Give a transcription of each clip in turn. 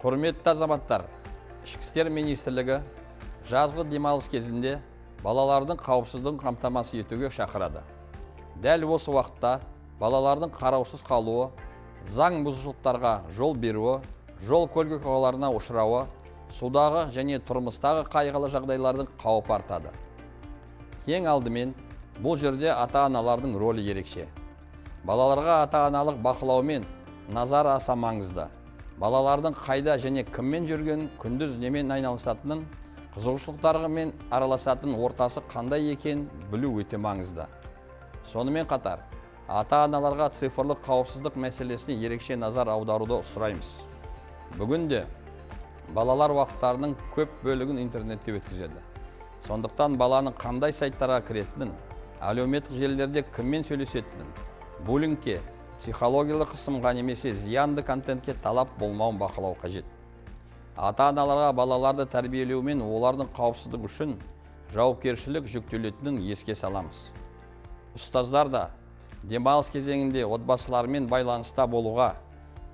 Құрметті азаматтар, Ішкі істер министрлігі жазғы демалыс кезінде балалардың қауіпсіздігін қамтамасыз етуге шақырады. Дәл осы уақытта балалардың қараусыз қалуы, заң бұзушылықтарға жол беруі, жол көлік оқиғаларына ұшырауы, судағы және тұрмыстағы қайғылы жағдайлардың қаупі артады. Ең алдымен, бұл жерде ата-аналардың рөлі ерекше. Балаларға ата-аналық бақылау мен назар аса маңызды. Балалардың қайда және кіммен жүрген, күндіз немен айналысатынын, қызығушылықтарымен араласатын ортасы қандай екен білу өте маңызды. Сонымен қатар, ата-аналарға цифрлық қауіпсіздік мәселесіне ерекше назар аударуды сұраймыз. Бүгінде балалар уақыттарының көп бөлігін интернетте өткізеді. Сондықтан баланың қандай сайттарға кіретінін, әлеуметтік желілерде кіммен сөйлесетінін, буллингке, психологиялық қысымға немесе зиянды контентке талап болмауын бақылау қажет. Ата-аналарға балаларды тәрбиелеу мен олардың қауіпсіздігі үшін жауапкершілік жүктелетінін еске саламыз. Ұстаздар да демалыс кезеңінде отбасылармен байланыста болуға,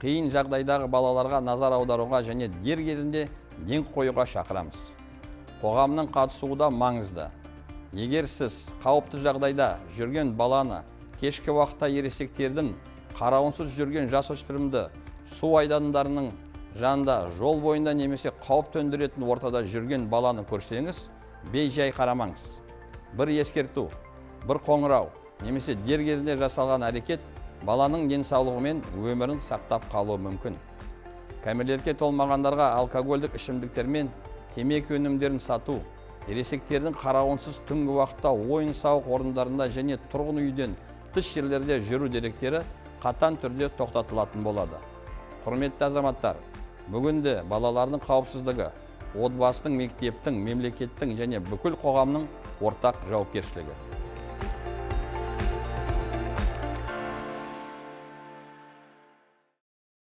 қиын жағдайдағы балаларға назар аударуға және дер кезінде ден қоюға шақырамыз. Қоғамның қатысуы да маңызды. Егер сіз қауіпті жағдайда жүрген баланы, кешкі уақытта ересектердің қарауынсыз жүрген жасөспірімді су айдындарының жанында, жол бойында немесе қауіп төндіретін ортада жүрген баланы көрсеңіз, бей-жай қарамаңыз. Бір ескерту, бір қоңырау немесе дер кезінде жасалған әрекет баланың денсаулығы мен өмірін сақтап қалуы мүмкін. Кәмелетке толмағандарға алкогольдік ішімдіктер мен темекі өнімдерін сату, ересектердің қарауынсыз түнгі уақытта ойын-сауық орындарында және тұрғын үйден тыс жерлерде жүру деректері қатаң түрде тоқтатылатын болады. Құрметті азаматтар, бүгінде балалардың қауіпсіздігі отбасының, мектептің, мемлекеттің және бүкіл қоғамның ортақ жауапкершілігі.